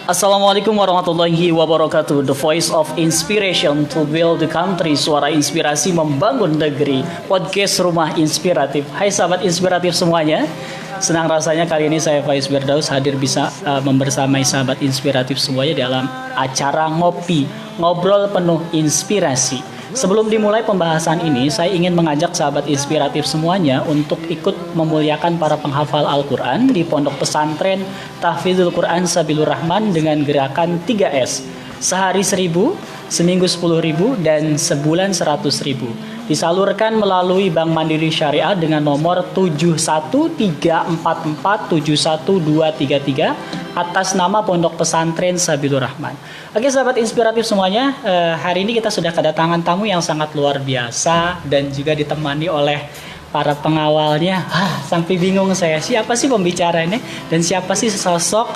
Assalamualaikum warahmatullahi wabarakatuh. The voice of inspiration to build the country. Suara inspirasi membangun negeri. Podcast Rumah Inspiratif. Hai sahabat inspiratif semuanya. Senang rasanya kali ini saya Faiz Firdaus hadir bisa membersamai sahabat inspiratif semuanya dalam acara ngopi, ngobrol penuh inspirasi. Sebelum dimulai pembahasan ini, saya ingin mengajak sahabat inspiratif semuanya untuk ikut memuliakan para penghafal Al-Quran di Pondok Pesantren Tahfidzul Quran Sabilur Rahman dengan gerakan 3S. Sehari 1.000, seminggu 10.000, dan sebulan 100.000. Disalurkan melalui Bank Mandiri Syariah dengan nomor 71344712233 atas nama Pondok Pesantren Sabilur Rahman. Oke sahabat inspiratif semuanya, hari ini kita sudah kedatangan tamu yang sangat luar biasa dan juga ditemani oleh para pengawalnya. Sampai bingung saya, siapa sih pembicaranya dan siapa sih sosok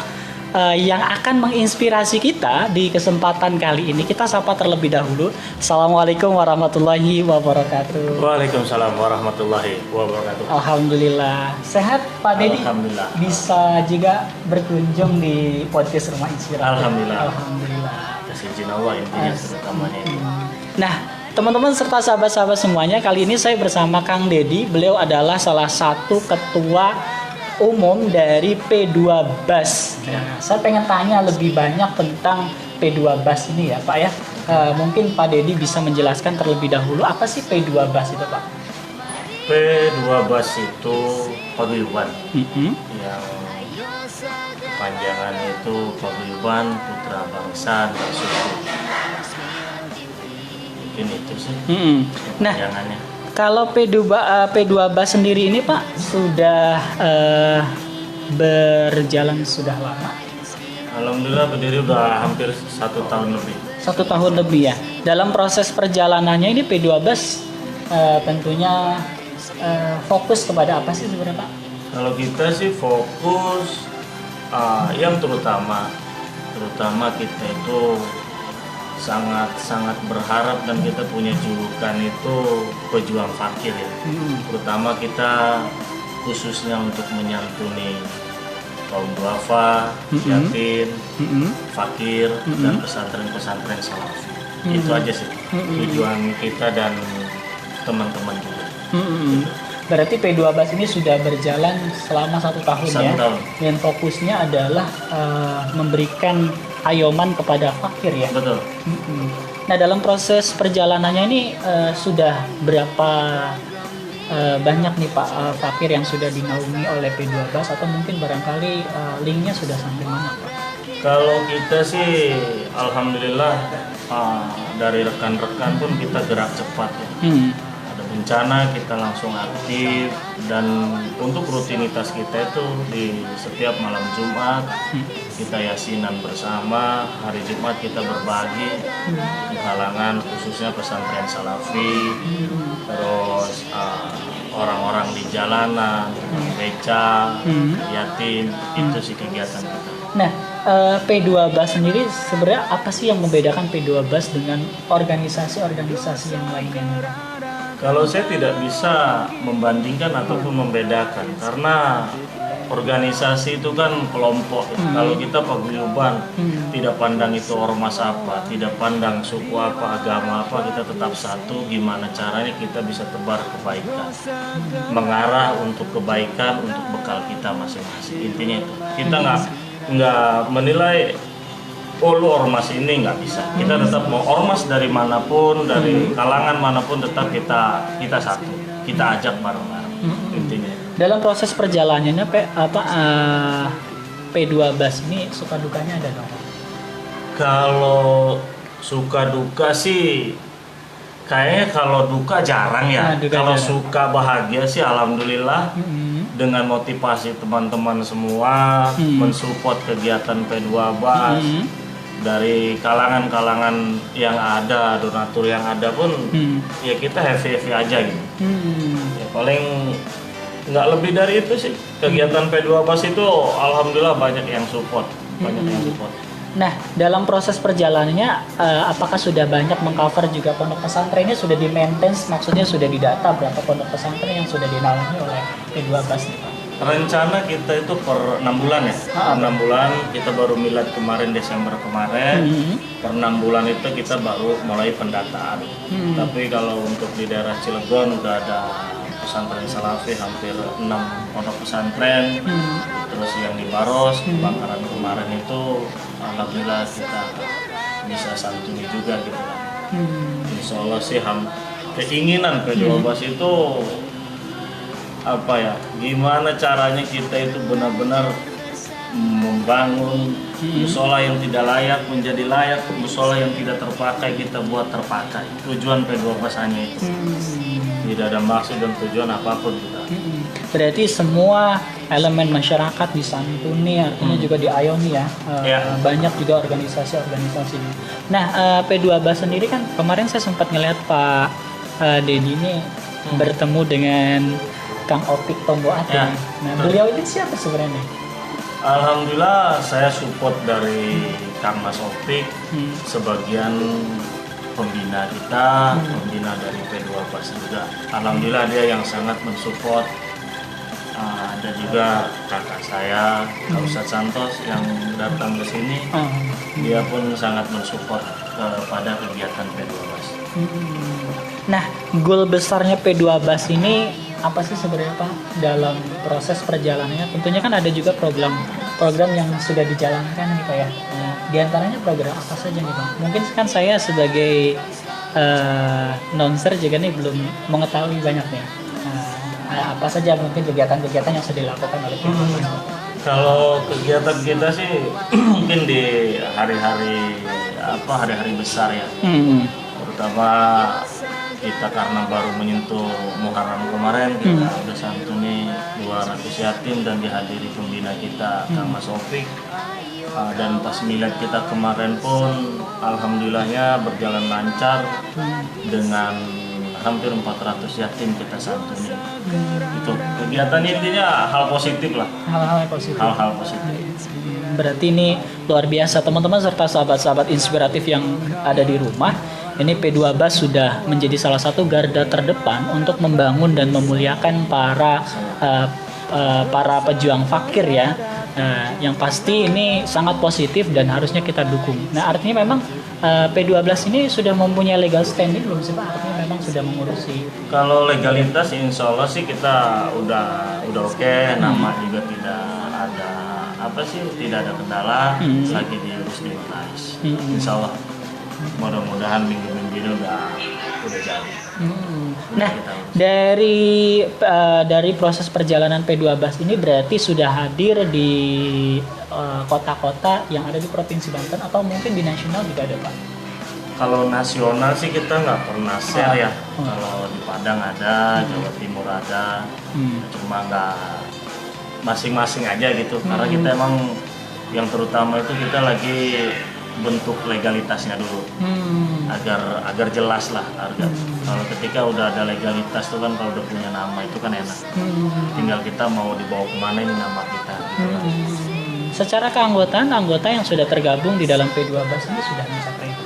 yang akan menginspirasi kita di kesempatan kali ini. Kita sapa terlebih dahulu. Assalamualaikum warahmatullahi wabarakatuh. Waalaikumsalam warahmatullahi wabarakatuh. Alhamdulillah. Sehat Pak Dedi? Alhamdulillah. Bisa juga berkunjung di podcast Rumah Inspiratif. Alhamdulillah. Alhamdulillah. Kasih izin Allah intinya terutamanya itu. Nah, teman-teman serta sahabat-sahabat semuanya, kali ini saya bersama Kang Dedi. Beliau adalah salah satu ketua umum dari P2BAS. Nah, saya pengen tanya lebih banyak tentang P2BAS ini ya Pak ya. Mungkin Pak Dedi bisa menjelaskan terlebih dahulu apa sih P2BAS itu Pak? P2BAS itu paguyuban yang panjangan itu paguyuban putra bangsa dan suku. Mungkin itu sih Nah, panjangannya. Kalau P2BAS sendiri ini Pak sudah berjalan sudah lama? Alhamdulillah berdiri udah hampir 1 tahun lebih. 1 tahun lebih ya. Dalam proses perjalanannya ini P2BAS tentunya fokus kepada apa sih sebenarnya Pak? Kalau kita sih fokus yang terutama kita itu sangat berharap dan kita punya julukan itu pejuang fakir ya. Terutama kita khususnya untuk menyantuni kaum duafa, yatim, fakir dan pesantren-pesantren salafi. Itu aja sih tujuan kita dan teman-teman juga. Berarti P2BAS ini sudah berjalan selama 1 tahun ya. Dan fokusnya adalah memberikan ayoman kepada fakir ya. Betul. Nah dalam proses perjalanannya ini sudah berapa banyak nih Pak fakir yang sudah dinaungi oleh P2BAS atau mungkin barangkali linknya sudah sampai mana Pak? Kalau kita sih alhamdulillah dari rekan-rekan pun kita gerak cepat ya. Ada bencana kita langsung aktif dan untuk rutinitas kita itu di setiap malam Jumat kita yasinan bersama, hari Jumat kita berbagi di kalangan khususnya pesantren salafi, terus orang-orang di jalanan, beca, yatim, itu sih kegiatan kita. Nah, P2BAS sendiri sebenarnya apa sih yang membedakan P2BAS dengan organisasi-organisasi yang lainnya? Kalau saya tidak bisa membandingkan ataupun membedakan karena organisasi itu kan kelompok. Kalau kita paguyuban tidak pandang itu ormas apa, tidak pandang suku apa, agama apa, kita tetap satu. Gimana caranya kita bisa tebar kebaikan, mengarah untuk kebaikan untuk bekal kita masing-masing. Intinya itu kita nggak menilai lu ormas ini, nggak bisa. Kita tetap mau ormas dari manapun, dari kalangan manapun, tetap kita satu. Kita ajak bareng-bareng. Intinya. Dalam proses perjalanannya P2BAS ini suka dukanya ada dong? Kalau suka duka sih kayaknya kalau duka jarang ya. Kalau suka bahagia sih alhamdulillah. Dengan motivasi teman-teman semua mensupport kegiatan P2BAS. Dari kalangan-kalangan yang ada, donatur yang ada pun ya kita happy aja gitu. Ya paling nggak lebih dari itu sih. Kegiatan P2BAS itu alhamdulillah banyak yang support. Nah, dalam proses perjalanannya apakah sudah banyak mengcover juga pondok pesantrennya, sudah di maintenance, maksudnya sudah didata berapa pondok pesantren yang sudah dinaungi oleh P2BAS nih Pak? Rencana kita itu per 6 bulan ya. Per 6 bulan kita baru milad kemarin Desember kemarin. Per 6 bulan itu kita baru mulai pendataan. Tapi kalau untuk di daerah Cilegon udah ada pesantren Salafi hampir 6 pondok pesantren. Terus yang di Baros, kebakaran kemarin itu alhamdulillah kita bisa santuni juga gitu kan. Insya Allah sih keinginan P12 itu apa ya, gimana caranya kita itu benar-benar membangun musola yang tidak layak menjadi layak, musola yang tidak terpakai kita buat terpakai. Tujuan P12 hanya itu. Tidak ada maksud dan tujuan apapun kita. Berarti semua elemen masyarakat disantuni, artinya juga diayomi ya. Banyak juga organisasi-organisasi. Nah, P12 sendiri kan kemarin saya sempat ngelihat Pak Dedi ini bertemu dengan Kang Opik Tombo Ati. Ya, nah, beliau itu siapa sebenarnya? Alhamdulillah saya support dari Kang Mas Opik, sebagian pembina kita, pembina dari P12 juga. Alhamdulillah dia yang sangat mensupport. Ada juga kakak saya, Kak Ustadz Santos yang datang ke sini. Dia pun sangat mensupport kepada kegiatan P12. Nah, goal besarnya P12 ini apa sih sebenarnya Pak dalam proses perjalanannya? Tentunya kan ada juga program yang sudah dijalankan nih Pak ya. Nah, di antaranya program apa saja nih Pak? Mungkin kan saya sebagai nonser juga nih belum mengetahui banyak nih. Apa saja mungkin kegiatan-kegiatan yang sudah dilakukan oleh P12? Kalau kegiatan kita sih mungkin di hari-hari besar ya. Terutama kita karena baru menyentuh Muharram kemarin, kita udah santuni 200 yatim dan dihadiri pembina kita Kang Mas Opik. Dan pas milad kita kemarin pun alhamdulillahnya berjalan lancar dengan hampir 400 yatim kita santuni. Itu kegiatan intinya hal positif lah. Hal-hal positif. Hal-hal positif. Berarti ini luar biasa teman-teman serta sahabat-sahabat inspiratif yang ada di rumah. Ini P12 sudah menjadi salah satu garda terdepan untuk membangun dan memuliakan para pejuang fakir ya. Yang pasti ini sangat positif dan harusnya kita dukung. Nah, artinya memang P12 ini sudah mempunyai legal standing belum sih Pak? Artinya memang sudah mengurusi. Kalau legalitas insya Allah sih kita udah oke. Nama juga tidak ada kendala. Lagi diurus di notaris. Insya Allah mudah-mudahan minggu-minggu ini udah jadi. Nah, dari proses perjalanan P12 ini berarti sudah hadir di kota-kota yang ada di Provinsi Banten atau mungkin di nasional juga ada Pak? Kalau nasional sih kita nggak pernah share ya. Kalau di Padang ada, Jawa Timur ada, cuma nggak masing-masing aja gitu. Karena kita emang yang terutama itu kita lagi bentuk legalitasnya dulu, agar jelas lah harga. Kalau ketika udah ada legalitas tuh kan, kalau udah punya nama itu kan enak. Tinggal kita mau dibawa kemana ini nama kita. Gitu kan. Secara keanggotaan, anggota yang sudah tergabung di dalam P12 ini sudah mencapai itu.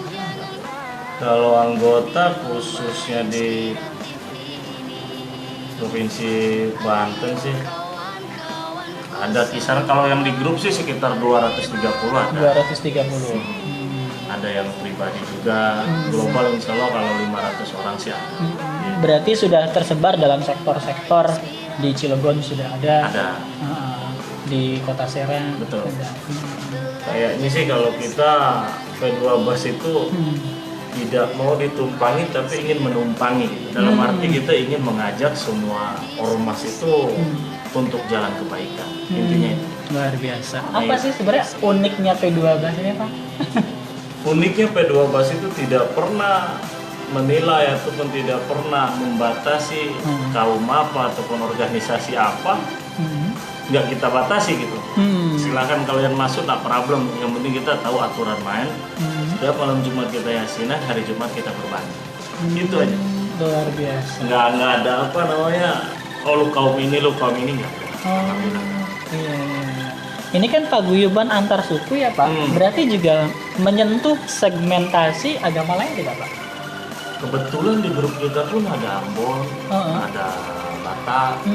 Kalau anggota khususnya di Provinsi Banten sih ada kisaran, kalau yang di grup sih sekitar 230 ada. 230. Ada yang pribadi juga. Global insya Allah kalau 500 orang sih ada. Berarti sudah tersebar dalam sektor-sektor. Di Cilegon sudah ada. Di Kota Serang. Betul. Ada. Kayaknya sih kalau kita P12 itu tidak mau ditumpangi tapi ingin menumpangi. Dalam arti kita ingin mengajak semua ormas itu untuk jalan kebaikan. Intinya itu. Luar biasa. Apa sih sebenarnya uniknya P12 ini Pak? Uniknya P12 itu tidak pernah menilai ataupun tidak pernah membatasi kaum apa ataupun organisasi apa. Nggak kita batasi gitu. Silahkan kalian masuk, tak problem. Yang penting kita tahu aturan main. Setiap malam Jumat kita yasinan, hari Jumat kita berbagi. Itu aja. Luar biasa. Nggak ada apa namanya, lu kaum ini nggak. Iya. Ini kan paguyuban antar suku ya Pak. Berarti juga menyentuh segmentasi agama lain tidak Pak? Kebetulan di grup kita pun ada Ambon, ada Batak,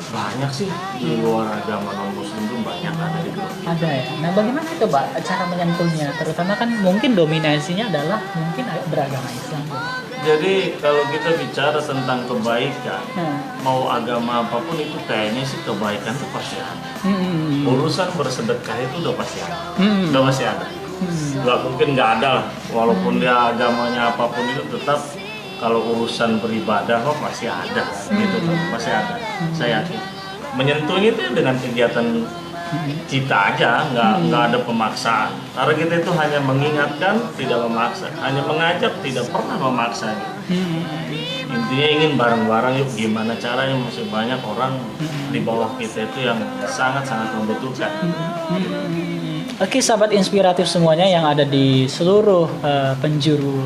Banyak sih di luar agama non muslim tuh banyak ada di grup. Ada ya. Nah, bagaimana itu, Pak, cara menyentuhnya? Terutama kan mungkin dominasinya adalah mungkin beragama Islam. Jadi kalau kita bicara tentang kebaikan, Hmm. mau agama apapun itu kayaknya sih kebaikan itu pasti ada. Hmm. Urusan bersedekah itu udah pasti ada. Hmm. Udah pasti ada. Nggak mungkin nggak ada lah. Walaupun dia agamanya apapun itu tetap kalau urusan beribadah kok pasti ada. Gitu tuh, pasti ada. Saya yakin. Menyentuhnya itu dengan kegiatan kita aja, nggak ada pemaksaan. Karena kita itu hanya mengingatkan, tidak memaksa, hanya mengajak, tidak pernah memaksa. Intinya ingin bareng-bareng yuk gimana caranya, masih banyak orang di bawah kita itu yang sangat-sangat membutuhkan. Oke, sahabat inspiratif semuanya yang ada di seluruh penjuru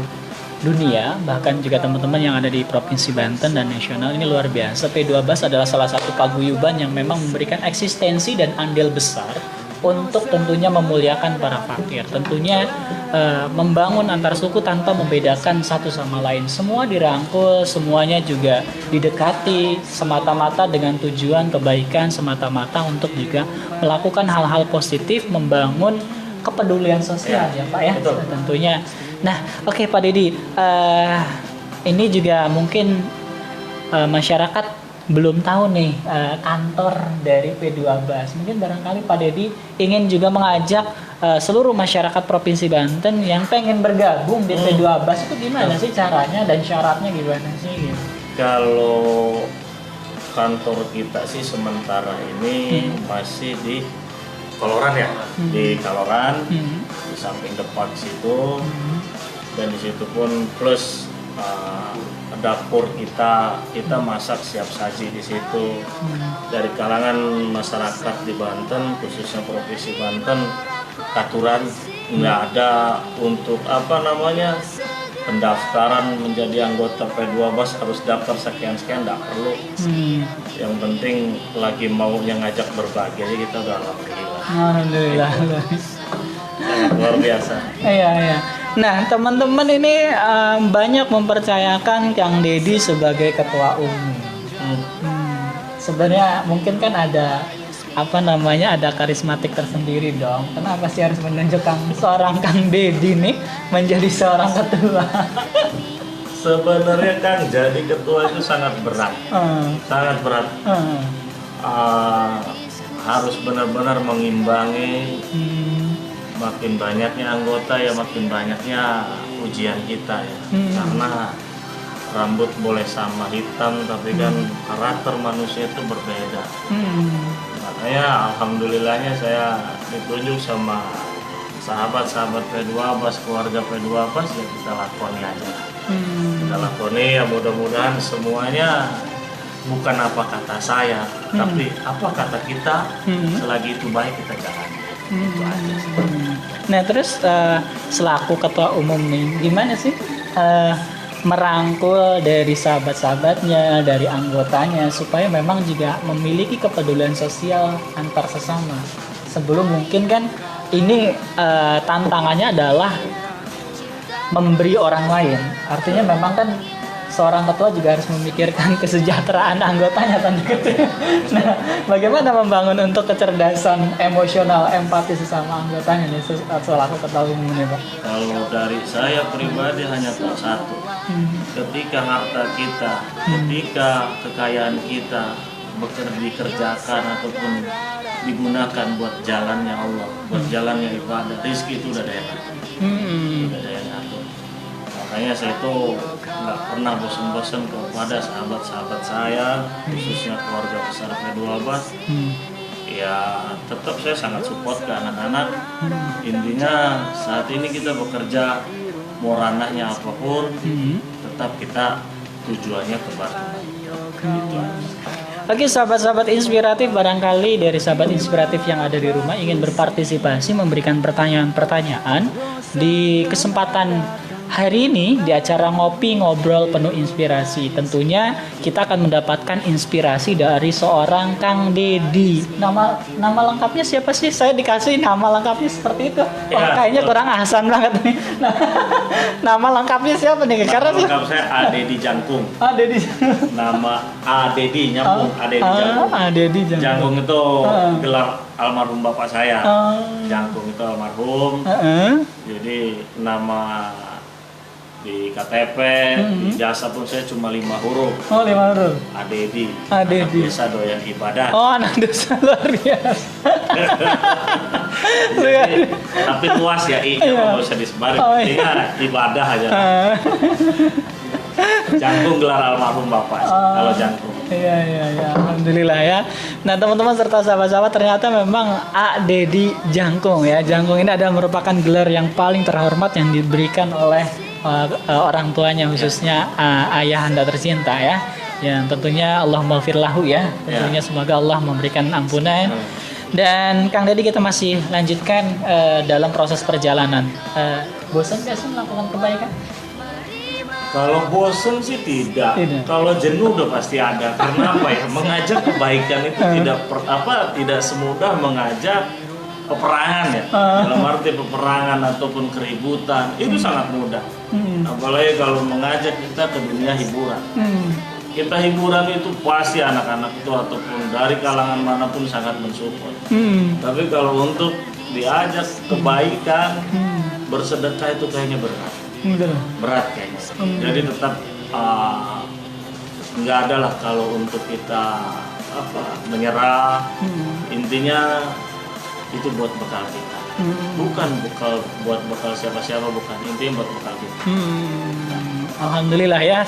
dunia, bahkan juga teman-teman yang ada di Provinsi Banten dan nasional, ini luar biasa. P2Bas adalah salah satu paguyuban yang memang memberikan eksistensi dan andil besar untuk tentunya memuliakan para fakir, tentunya membangun antar suku tanpa membedakan satu sama lain. Semua dirangkul, semuanya juga didekati semata-mata dengan tujuan kebaikan, semata-mata untuk juga melakukan hal-hal positif, membangun kepedulian sosial ya Pak ya, betul. tentunya. Nah, oke Pak Dedi, ini juga mungkin masyarakat belum tahu nih kantor dari P2Bas. Mungkin barangkali Pak Dedi ingin juga mengajak seluruh masyarakat Provinsi Banten yang pengen bergabung di P2Bas itu gimana sih caranya dan syaratnya gimana sih? Gitu. Kalau kantor kita sih sementara ini masih di Kaloran ya, di Kaloran, di samping depan situ, dan di situ pun plus dapur kita masak siap saji di situ. Dari kalangan masyarakat di Banten, khususnya Provinsi Banten, aturan nggak ada untuk pendaftaran menjadi anggota P2Bas harus daftar sekian-sekian, nggak perlu. Yang penting lagi mau yang ngajak berbagi aja kita udah Alhamdulillah. luar biasa. Iya. Nah, teman-teman ini banyak mempercayakan Kang Dedi sebagai ketua umum. Sebenarnya mungkin kan ada ada karismatik tersendiri dong. Kenapa sih harus menunjukkan seorang Kang Dedi nih menjadi seorang ketua? Sebenarnya Kang, jadi ketua itu sangat berat, sangat berat. Harus benar-benar mengimbangi. Makin banyaknya anggota ya makin banyaknya ujian kita ya. Karena rambut boleh sama hitam tapi kan karakter manusia itu berbeda. Makanya alhamdulillahnya saya ditunjuk sama sahabat-sahabat P2Bas, keluarga P2Bas, ya kita lakoni aja. Kita lakoni ya, mudah-mudahan semuanya bukan apa kata saya, tapi apa kata kita, selagi itu baik kita jalani. Itu aja sih. Nah terus selaku ketua umum nih, gimana sih merangkul dari sahabat-sahabatnya, dari anggotanya supaya memang juga memiliki kepedulian sosial antar sesama. Sebelum mungkin kan ini tantangannya adalah memberi orang lain. Artinya memang kan seorang ketua juga harus memikirkan kesejahteraan anggotanya tanda kutip. Nah, bagaimana membangun untuk kecerdasan emosional, empati sesama anggotanya nih selaku ketua umum ini, Pak? Kalau dari saya pribadi hanya satu. Ketika harta kita, ketika kekayaan kita dikerjakan ataupun digunakan buat jalannya Allah, buat jalannya ibadah, rezeki itu udah ada yang ngatur. Udah ada yang ngatur. Makanya saya itu nggak pernah bosan-bosan kepada sahabat-sahabat saya, khususnya keluarga besar P2Bas. Ya tetap saya sangat support ke anak-anak. Intinya saat ini kita bekerja, mau ranahnya apapun, tetap kita tujuannya kebaikan. Oke, sahabat-sahabat inspiratif, barangkali dari sahabat inspiratif yang ada di rumah ingin berpartisipasi, memberikan pertanyaan-pertanyaan di kesempatan hari ini di acara ngopi ngobrol penuh inspirasi, tentunya kita akan mendapatkan inspirasi dari seorang Kang Dedi. Nama lengkapnya siapa sih? Saya dikasih nama lengkapnya seperti itu. Wah, Ya, kayaknya betul. kurang ahsan banget nih. Nah, nama lengkapnya siapa nih? Karena Lengkap saya A. Dedi Jangkung. Dedi. Nama A. Dedi nyambung A. Dedi Jangkung. Dedi Jangkung itu Ah. gelar almarhum bapak saya. Ah. Jangkung itu almarhum. Jadi nama di KTP, di jasa pun saya cuma 5 huruf. Oh, 5 huruf. A. Dedi. A. Dedi. Anak desa doyan ibadah. Oh, anak dosa luar biasa. Jadi, tapi luas ya, I-nya Iya. nggak usah disebarin. Oh, Penting iya. ibadah aja. Ah. Jangkung gelar almarhum bapak. Kalau Jangkung. Iya, alhamdulillah ya. Nah, teman-teman serta sahabat-sahabat, ternyata memang A. Dedi Jangkung ya. Jangkung ini adalah merupakan gelar yang paling terhormat yang diberikan oleh orang tuanya, khususnya ayah anda tercinta ya. Yang tentunya Allah maghfirlahu ya. Tentunya semoga Allah memberikan ampunan. Dan Kang Dedi, kita masih lanjutkan dalam proses perjalanan. Bosan nggak sih melakukan kebaikan? Kalau bosen sih tidak. Tidak. Kalau jenuh udah pasti ada. Karena apa ya? Mengajak kebaikan itu tidak semudah mengajak peperangan ya. Dalam arti peperangan ataupun keributan itu sangat mudah. Apalagi kalau mengajak kita ke dunia hiburan. Kita hiburan itu pasti anak-anak itu ataupun dari kalangan manapun sangat mensupport. Tapi kalau untuk diajak kebaikan, bersedekah itu kayaknya berat kayaknya. Jadi tetap nggak ada lah kalau untuk kita menyerah. Intinya itu buat bekal kita, bukan buat bekal siapa-siapa, bukan. Intinya buat bekal kita. Alhamdulillah ya.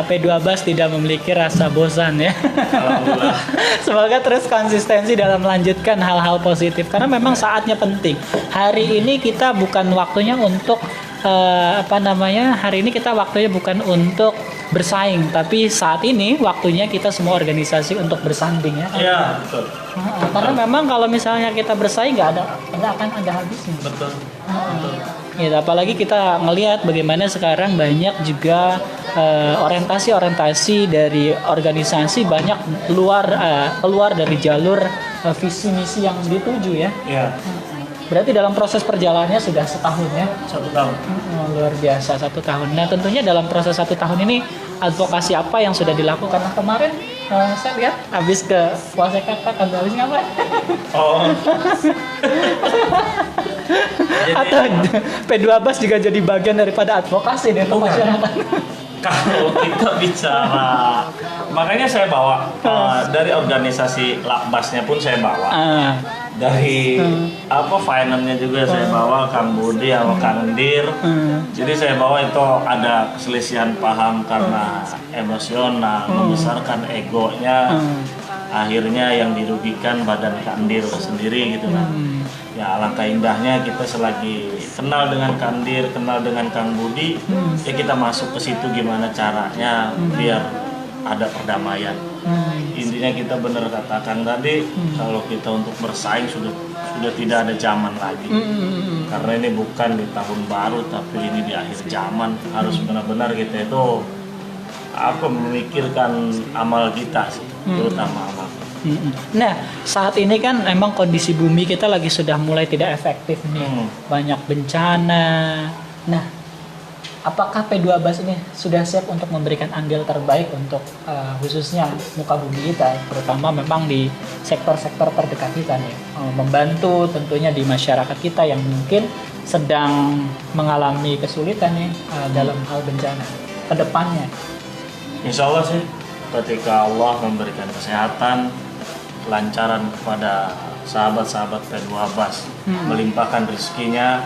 P2Bas tidak memiliki rasa bosan ya. Alhamdulillah. Semoga terus konsistensi dalam melanjutkan hal-hal positif, karena memang saatnya penting. Hari ini kita bukan waktunya untuk hari ini kita waktunya bukan untuk bersaing, tapi saat ini waktunya kita semua organisasi untuk bersanding ya. Iya, betul. Karena memang kalau misalnya kita bersaing nggak akan ada habisnya. Betul. Ya, apalagi kita ngelihat bagaimana sekarang banyak juga orientasi dari organisasi banyak keluar dari jalur visi misi yang dituju ya. Iya. Berarti dalam proses perjalanannya sudah setahun ya. 1 tahun. Luar biasa, 1 tahun. Nah, tentunya dalam proses 1 tahun ini advokasi apa yang sudah dilakukan? Nah, kemarin saya lihat habis ke Polsek Kakak, habis ngapain? Oh. Atau P2Bas juga jadi bagian daripada advokasi nih untuk masyarakat. Kalau kita bicara, makanya saya bawa dari organisasi Lakbasnya pun saya bawa. Dari finance-nya juga saya bawa, Kang Budi sama Kang Dir. Jadi saya bawa itu ada keselisihan paham karena emosional, membesarkan egonya. Akhirnya yang dirugikan badan Kang Dir sendiri gitu kan. Ya alangkah indahnya kita selagi kenal dengan Kang Dir, kenal dengan Kang Budi, ya kita masuk ke situ gimana caranya biar ada perdamaian. Intinya kita benar katakan tadi, kalau kita untuk bersaing sudah tidak ada zaman lagi. Karena ini bukan di tahun baru, tapi ini di akhir zaman. Harus benar-benar kita itu memikirkan amal kita sih, terutama amal. Nah, saat ini kan emang kondisi bumi kita lagi sudah mulai tidak efektif nih. Banyak bencana. Nah, apakah P2Bas ini sudah siap untuk memberikan andil terbaik untuk khususnya muka bumi kita, terutama memang di sektor-sektor terdekat kita nih, membantu tentunya di masyarakat kita yang mungkin sedang mengalami kesulitan nih dalam hal bencana ke depannya? Insya Allah sih, ketika Allah memberikan kesehatan, kelancaran kepada sahabat-sahabat P2Bas, melimpahkan rezekinya,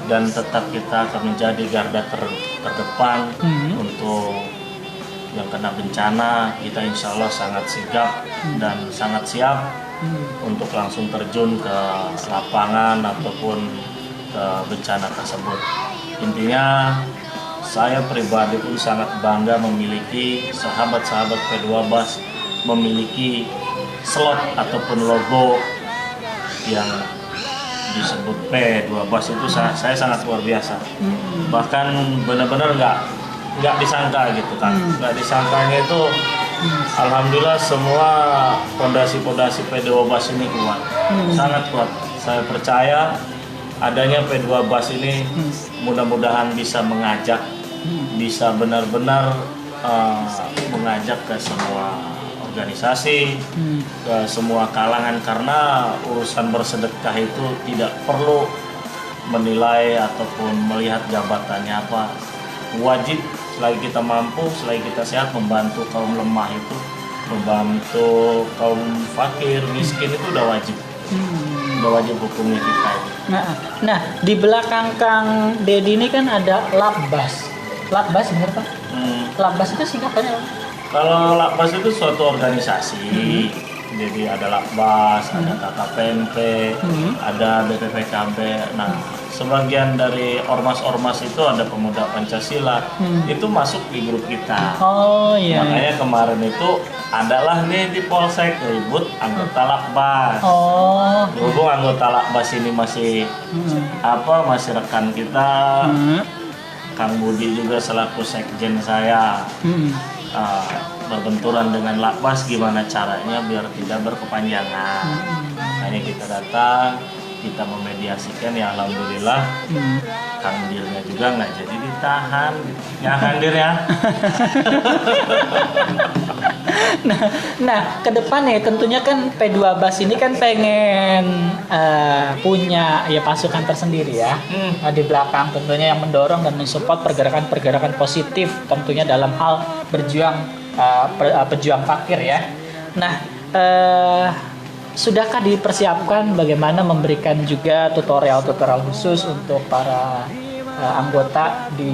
dan tetap kita akan menjadi garda terdepan untuk yang kena bencana. Kita insya Allah sangat sigap dan sangat siap untuk langsung terjun ke lapangan ataupun ke bencana tersebut. Intinya saya pribadi pun sangat bangga memiliki sahabat-sahabat P2Bas memiliki slot ataupun logo yang disebut P12 itu saya sangat luar biasa. Bahkan benar-benar nggak disangka gitu kan. Nggak disangkanya itu alhamdulillah semua fondasi-fondasi P12 ini kuat. Sangat kuat. Saya percaya adanya P12 ini mudah-mudahan bisa mengajak, bisa benar-benar mengajak ke semua organisasi, ke semua kalangan, karena urusan bersedekah itu tidak perlu menilai ataupun melihat jabatannya apa. Wajib selagi kita mampu, selagi kita sehat, membantu kaum lemah itu, membantu kaum fakir, miskin itu udah wajib. Udah wajib hukumnya kita itu. Nah, di belakang Kang Dedi ini kan ada Labas. Labas benar Pak? Labas itu singkatannya apa? Kalau Labas itu suatu organisasi. Jadi ada Labas, ada KKPMP, ada BPPKB. Nah, sebagian dari ormas-ormas itu ada Pemuda Pancasila. Itu masuk di grup kita. Oh iya. Makanya kemarin itu adalah nih di Polsek ribut anggota Labas. Oh. Berhubung anggota Labas ini masih masih rekan kita. Kang Budi juga selaku sekjen saya. Berbenturan dengan Labas, gimana caranya biar tidak berkepanjangan. Makanya kita datang, kita memediasikan, ya alhamdulillah. Kang Dirnya juga nggak jadi ditahan, ya Kang Dir ya. Nah, ke depan ya tentunya kan P12 ini kan pengen punya ya pasukan tersendiri ya. Di belakang tentunya yang mendorong dan mensupport pergerakan-pergerakan positif tentunya dalam hal pejuang fakir ya. Nah, sudahkah dipersiapkan bagaimana memberikan juga tutorial-tutorial khusus untuk para anggota di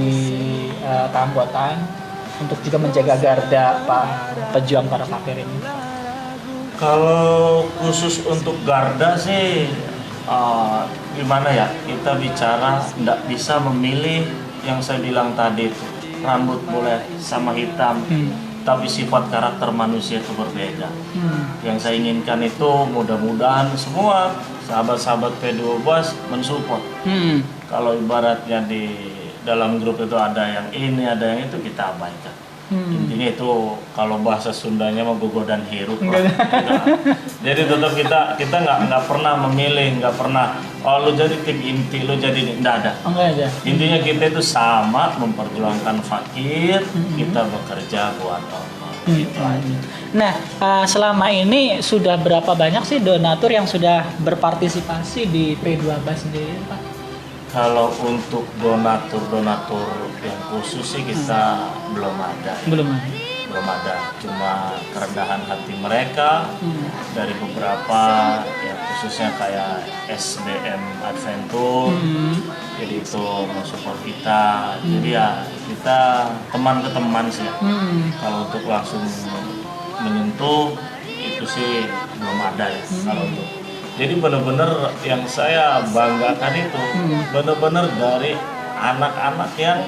keanggotaan untuk juga menjaga garda pejuang para fakir ini? Kalau khusus untuk garda sih gimana ya, kita bicara nggak bisa memilih yang saya bilang tadi itu, rambut boleh sama hitam, tapi sifat karakter manusia itu berbeda. Yang saya inginkan itu mudah-mudahan semua sahabat-sahabat P12 mensupport. Kalau ibaratnya di dalam grup itu ada yang ini, ada yang itu, kita abaikan. Intinya itu kalau bahasa Sundanya mah gogo dan hirup. Jadi tetap kita nggak pernah memilih, nggak pernah lu jadi tim inti, lu jadi nggak ada. Intinya kita itu sama memperjuangkan fakir, kita bekerja buat Allah. Gitu aja. Nah, selama ini sudah berapa banyak sih donatur yang sudah berpartisipasi di P12 sendiri, Pak? Kalau untuk donatur yang khusus sih kita belum ada. Belum ada. Belum ada. Cuma kerendahan hati mereka dari beberapa ya khususnya kayak SBM Adventure. Jadi itu mensupport kita. Jadi ya kita teman ke teman sih. Kalau untuk langsung menyentuh itu sih belum ada ya. Kalau untuk jadi benar-benar yang saya banggakan itu benar-benar dari anak-anak yang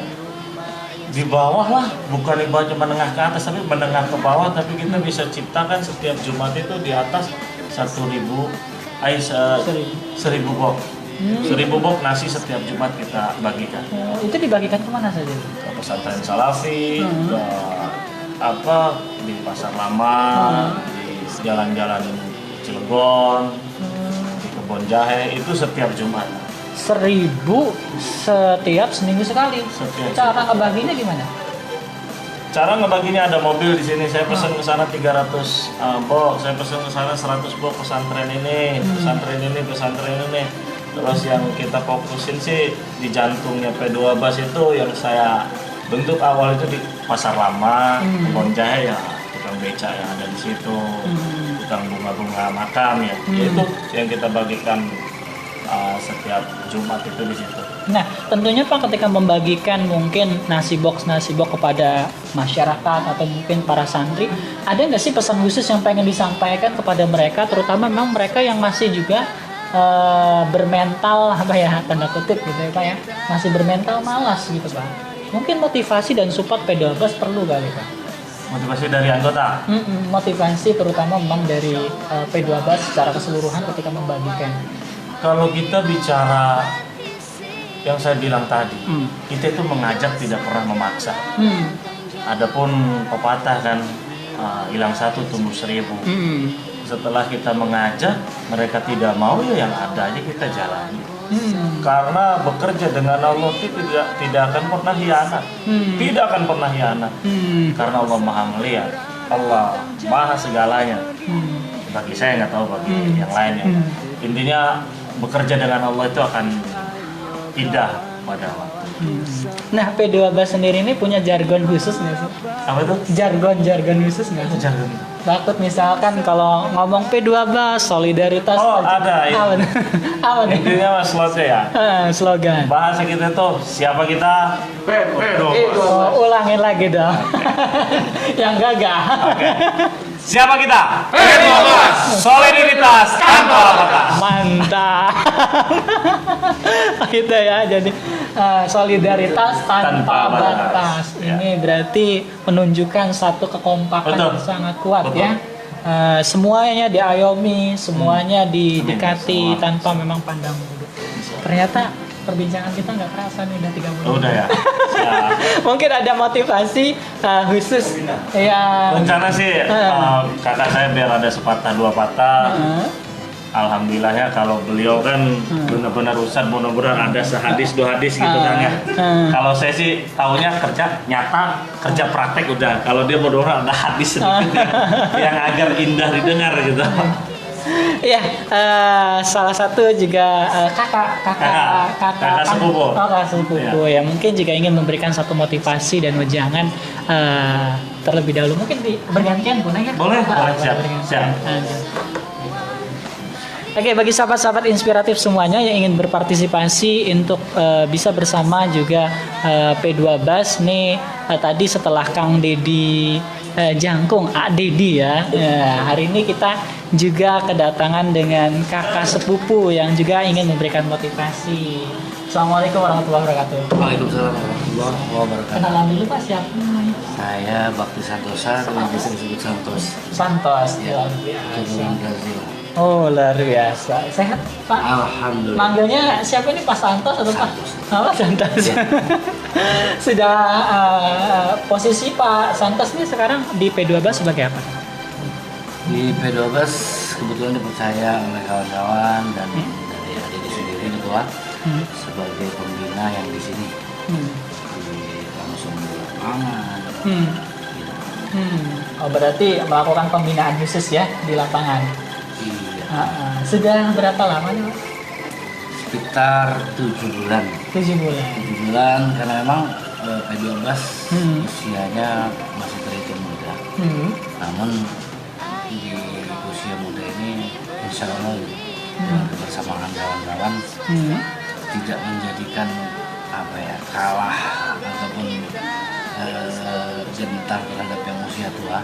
di bawah lah, bukan di bawah menengah ke atas, tapi menengah ke bawah, tapi kita bisa ciptakan setiap Jumat itu di atas 1.000 box. 1.000 box nasi setiap Jumat kita bagikan. Itu dibagikan kemana saja? Ke pesantren Salafi, ke di Pasar Lama, di jalan-jalan Cilegon, di Kebon Jahe, itu setiap Jumat. 1.000 setiap seminggu sekali. Cara ngebaginya gimana? Cara ngebaginya ada mobil di sini. Saya pesan ke sana 300 box, saya pesan ke sana 100 box pesantren ini, pesantren ini. Terus yang kita fokusin sih di jantungnya P12 itu yang saya bentuk awal itu di Pasar Lama, Kebon Jahe ya, tukang beca yang ada di situ, tukang bunga-bunga makam ya. Itu yang kita bagikan setiap Jumat itu di situ. Nah, tentunya Pak ketika membagikan mungkin nasi box kepada masyarakat atau mungkin para santri, ada nggak sih pesan khusus yang pengen disampaikan kepada mereka, terutama memang mereka yang masih juga bermental tanda kutip gitu ya Pak ya, masih bermental malas gitu Pak. Mungkin motivasi dan support P12 perlu kali Pak. Motivasi dari anggota? Motivasi terutama memang dari P12 secara keseluruhan ketika membagikan. Kalau kita bicara yang saya bilang tadi, kita itu mengajak tidak pernah memaksa. Adapun pepatah kan hilang satu tumbuh seribu. Setelah kita mengajak, mereka tidak mau, ya yang ada aja kita jalani. Karena bekerja dengan Allah itu tidak akan pernah hianat. Tidak akan pernah hianat. Karena Allah Maha melihat, Allah Maha segalanya. Bagi saya nggak tahu bagi yang lainnya. Intinya bekerja dengan Allah itu akan indah pada waktu. Nah, P12 sendiri ini punya jargon khusus nggak sih? Apa itu? Jargon khusus nggak sih? Jargon. Takut misalkan kalau ngomong P12 solidaritas. Oh, ada ya. Apa nih? Intinya mas slogan ya. Slogan. Bahasa kita tuh siapa kita? P12. Oh, ulangin lagi dong. Yang gagal. Oke. Siapa kita? P12. Solidaritas tanpa batas. Mantap. Gitu ya. Jadi solidaritas tanpa batas. Ya. Ini berarti menunjukkan satu kekompakan Betul. yang sangat kuat. Betul. Ya. Semuanya diayomi, semuanya didekati Semua. tanpa memang pandang bulu. Ternyata perbincangan kita nggak kerasa nih udah 30 menit. Udah ya. Siap. Mungkin ada motivasi khusus ya. Rencana sih kakak saya biar ada sepatah dua patah. Alhamdulillah ya, kalau beliau kan benar-benar ustadz, benar-benar ada sehadis dua hadis gitu kan ya. Kalau saya sih taunya kerja nyata, kerja praktek udah. Kalau dia benar-benar ada hadis sedikit yang agar indah didengar gitu. Iya, salah satu juga kakak sepupu. kakak sepupu ya. Mungkin juga ingin memberikan satu motivasi dan wejangan terlebih dahulu. Mungkin bergantian boleh ya? Boleh, siap. Oke, bagi sahabat-sahabat inspiratif semuanya yang ingin berpartisipasi untuk bisa bersama juga P12 nih tadi setelah Kang Dedi Jangkung, Dedi ya. Hari ini kita juga kedatangan dengan kakak sepupu yang juga ingin memberikan motivasi. Assalamualaikum warahmatullahi wabarakatuh. Waalaikumsalam warahmatullahi wabarakatuh. Kenalan dulu Pak, siapa namanya? Saya Bakti Santosa, yang biasa disebut Santos. Santos. Ya, Luar biasa. keturunan Brazil. Oh, luar biasa. Sehat Pak? Alhamdulillah. Manggilnya siapa ini, Pak Santos atau Pak? Santos. Apa Santos? Ya. Sudah posisi Pak Santos ini sekarang di P12 sebagai apa? Di P12 kebetulan dipercaya oleh kawan-kawan dan dari adik sendiri ketua sebagai pembina yang di sini di langsung di lapangan. Gitu. Oh, berarti melakukan pembinaan khusus ya di lapangan. Iya. Sudah berapa lama nih Pak? Sekitar 7 bulan. 7 bulan. 7 bulan karena memang P12 usianya masih terhitung muda. Namun di usia muda ini insya Allah dengan kebersamaan kawan-kawan tidak menjadikan apa ya kalah ataupun gentar terhadap yang usia tua.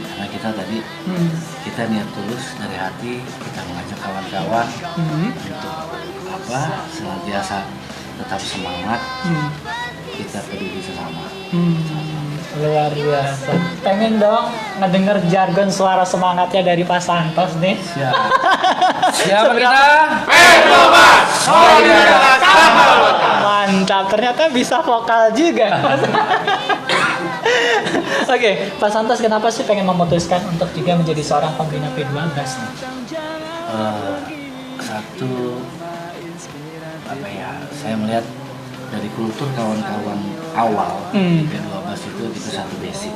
Karena kita tadi kita niat tulus dari hati, kita mengajak kawan-kawan untuk apa senantiasa tetap semangat, kita peduli sesama. Luar biasa. Pengen dong ngedenger jargon suara semangatnya dari Pak Santos nih. Siap. Siapa kita? Mantap, ternyata bisa vokal juga. Oke, Pak Santos kenapa sih pengen memutuskan untuk juga menjadi seorang pembina P12 nih? Satu apa ya, saya melihat dari kultur kawan-kawan awal P12 itu satu basic.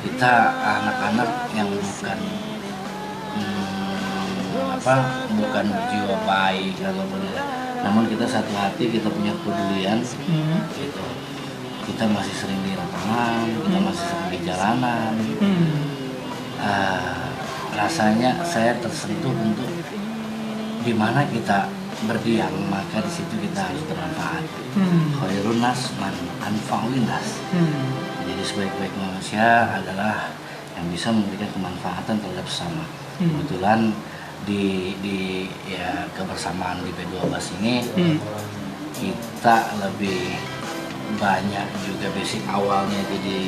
Kita anak-anak yang bukan berjiwa baik ataupun namun kita satu hati, kita punya kepedulian gitu. Kita masih sering di lapangan, kita masih sering di jalanan. Rasanya saya tersentuh untuk di mana kita berdiam, maka di situ kita harus bermanfaat. Khairun nas man anfa'un nas. Jadi sebaik-baik manusia adalah yang bisa memberikan kemanfaatan terhadap sesama. Kebetulan di ya kebersamaan di P12 ini kita lebih banyak juga basic awalnya jadi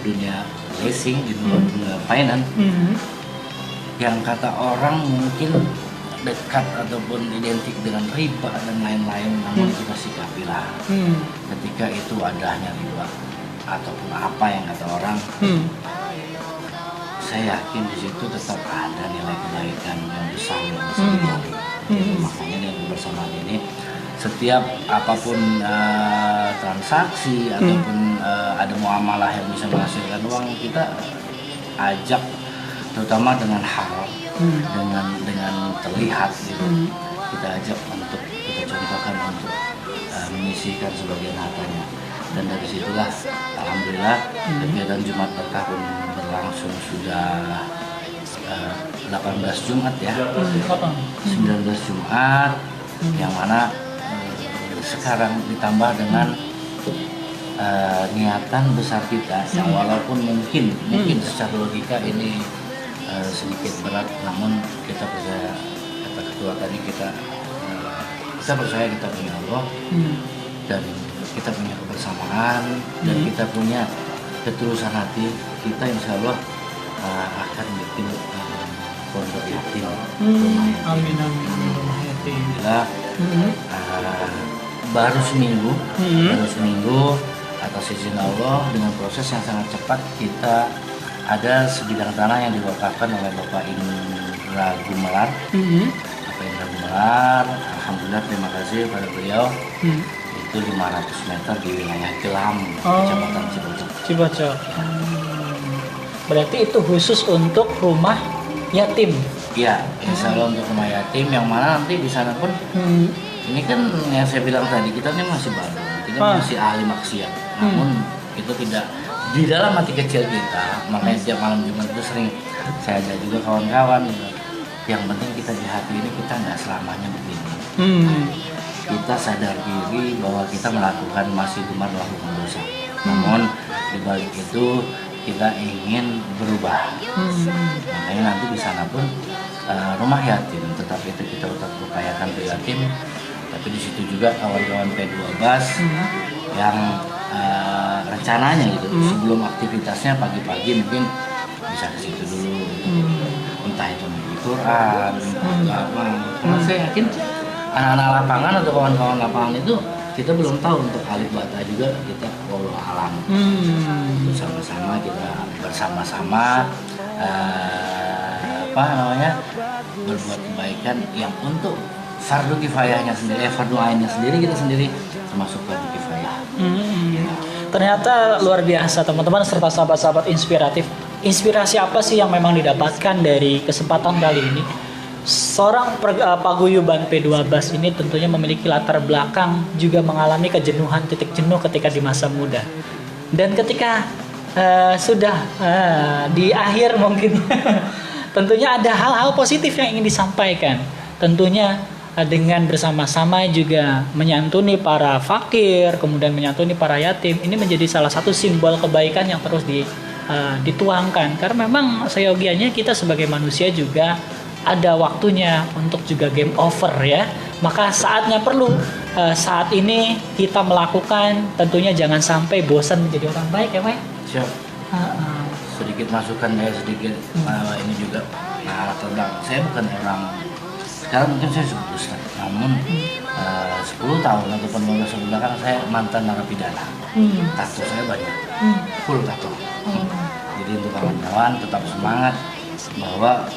dunia leasing di dunia finance yang kata orang mungkin dekat ataupun identik dengan riba dan lain-lain, namun kita sikapilah ketika itu adanya riba ataupun apa yang kata orang, saya yakin di situ tetap ada nilai kebaikan yang besar yang bisa digali. Makanya dengan kebersamaan ini, setiap apapun transaksi ataupun ada muamalah yang bisa menghasilkan uang, kita ajak, terutama dengan hal, dengan terlihat gitu, kita ajak untuk kita contohkan untuk menyisihkan sebagian hartanya. Dan dari situlah alhamdulillah kegiatan Jumat Berkah pun berlangsung sudah 18 Jumat ya, 19 Jumat, yang mana sekarang ditambah dengan niatan besar kita yang walaupun mungkin secara logika ini sedikit berat, namun kita percaya, kata ketua tadi, kita percaya kita punya Allah dan kita punya kebersamaan dan kita punya ketulusan hati, kita insya Allah akan bikin pondok yatim. Amin rumah yatim. Alhamdulillah, baru seminggu atas izin Allah dengan proses yang sangat cepat, kita ada sebidang tanah yang diwakafkan oleh Bapak Indra Gumelar. Bapak Indra Gumelar, alhamdulillah terima kasih pada beliau. Itu 500 meter di wilayah Kelam, Kecamatan Cibocok. Berarti itu khusus untuk rumah yatim. Iya, insya Allah untuk rumah yatim, yang mana nanti di sana pun ini kan yang saya bilang tadi, kita ini masih baru, kita masih ahli maksiat. Namun itu tidak di dalam hati kecil kita, makanya setiap malam Jumat itu sering saya ajak juga kawan-kawan gitu. Yang penting kita di hati ini kita nggak selamanya begini. Kita sadar diri bahwa kita masih melakukan dosa. Namun di balik itu kita ingin berubah. Makanya nanti di sana pun rumah yatim, tetapi itu kita tetap upayakan ke yatim. Tapi di situ juga kawan-kawan P12 yang rencananya gitu, sebelum aktivitasnya pagi-pagi mungkin bisa ke situ dulu. Entah itu di Quran, entah apa. Karena saya yakin anak-anak lapangan atau kawan-kawan lapangan itu kita belum tahu, untuk alif bata juga kita wallahu alam. Bersama-sama kita berbuat kebaikan yang untuk fardu kifayahnya sendiri, fardu ainnya sendiri, kita sendiri termasuk fardu kifayah. Ternyata luar biasa teman-teman serta sahabat-sahabat inspiratif. Inspirasi apa sih yang memang didapatkan dari kesempatan kali ini? Seorang paguyuban P12 ini tentunya memiliki latar belakang juga mengalami kejenuhan, titik jenuh ketika di masa muda. Dan ketika sudah di akhir mungkin tentunya ada hal-hal positif yang ingin disampaikan. Tentunya dengan bersama-sama juga menyantuni para fakir, kemudian menyantuni para yatim. Ini menjadi salah satu simbol kebaikan yang terus dituangkan. Karena memang seyogianya kita sebagai manusia juga ada waktunya untuk juga game over ya. Maka saatnya perlu saat ini kita melakukan, tentunya jangan sampai bosan menjadi orang baik ya Pak. Siap. Sedikit masukan saya sedikit ini juga. Nah, saya bukan orang, sekarang mungkin saya sebut Ustaz, namun 10 tahun atau 15 tahun belakang saya mantan narapidana. Tato saya banyak, full tato. Jadi untuk kawan-kawan tetap semangat bahwa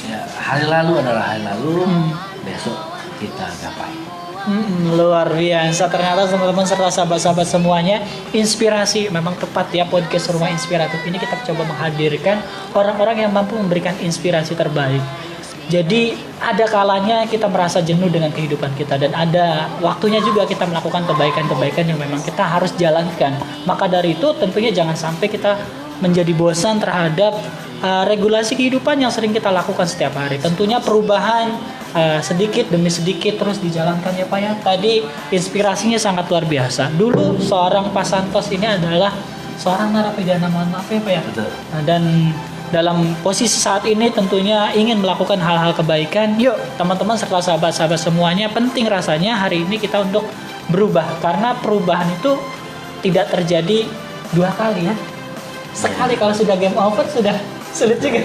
ya, hari lalu adalah hari lalu, besok kita gapai. Luar biasa, ternyata teman-teman serta sahabat-sahabat semuanya, inspirasi memang tepat ya. Podcast Rumah Inspiratif ini kita coba menghadirkan orang-orang yang mampu memberikan inspirasi terbaik. Jadi ada kalanya kita merasa jenuh dengan kehidupan kita, dan ada waktunya juga kita melakukan kebaikan-kebaikan yang memang kita harus jalankan. Maka dari itu tentunya jangan sampai kita menjadi bosan terhadap regulasi kehidupan yang sering kita lakukan setiap hari. Tentunya perubahan sedikit demi sedikit terus dijalankan ya Pak ya. Tadi inspirasinya sangat luar biasa. Dulu seorang Pak Santos ini adalah seorang narapidana, mohon maaf ya Pak ya. Betul. Dan dalam posisi saat ini tentunya ingin melakukan hal-hal kebaikan. Yuk teman-teman serta sahabat-sahabat semuanya, penting rasanya hari ini kita untuk berubah. Karena perubahan itu tidak terjadi dua kali ya. Sekali kalau sudah game over sudah Sulit juga.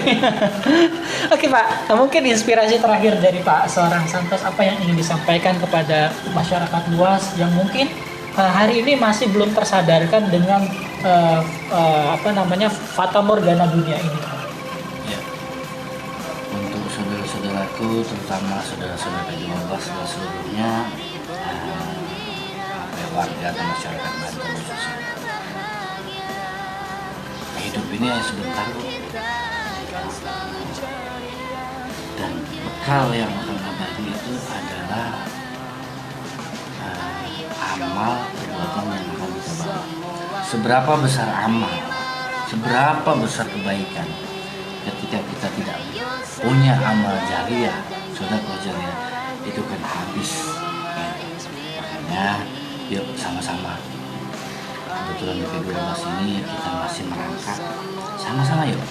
Oke Pak, mungkin inspirasi terakhir dari Pak seorang Santos apa yang ingin disampaikan kepada masyarakat luas yang mungkin hari ini masih belum tersadarkan dengan fata morgana dunia ini. Ya. Untuk saudara-saudaraku, terutama saudara-saudara P12 dan seluruhnya, warga atau masyarakat Banten khususnya, hidup ini hanya sebentar, dan bekal yang akan abadi itu adalah amal perbuatan yang akan kita bawa. Seberapa besar amal, seberapa besar kebaikan, ketika kita tidak punya amal jariah, sedekah jariah, itu kan habis. Makanya yuk sama-sama, kebetulan di P12 ini kita masih merangkak, sama-sama yuk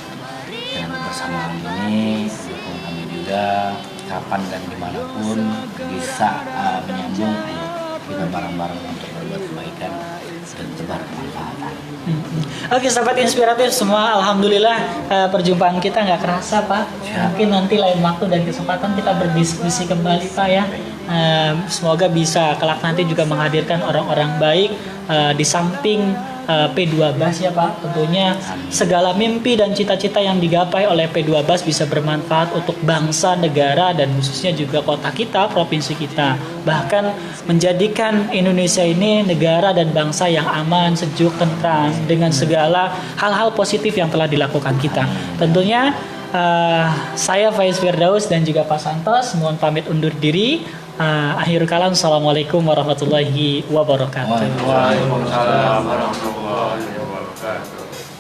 dengan kebersamaan ini, dukung kami juga kapan dan dimanapun bisa menyambung, ayo kita bareng-bareng untuk berbuat kebaikan dan tebar kemanfaatan. Oke sahabat inspiratif semua, alhamdulillah perjumpaan kita nggak kerasa Pak. Mungkin nanti lain waktu dan kesempatan kita berdiskusi kembali Pak ya. Semoga bisa kelak nanti juga menghadirkan orang-orang baik di samping P12 ya Pak. Tentunya segala mimpi dan cita-cita yang digapai oleh P12 bisa bermanfaat untuk bangsa, negara, dan khususnya juga kota kita, provinsi kita. Bahkan menjadikan Indonesia ini negara dan bangsa yang aman, sejuk, tentram dengan segala hal-hal positif yang telah dilakukan kita. Tentunya saya Faiz Firdaus dan juga Pak Santos mohon pamit undur diri. Akhir kalam, assalamualaikum warahmatullahi wabarakatuh. Waalaikumsalam warahmatullahi wabarakatuh.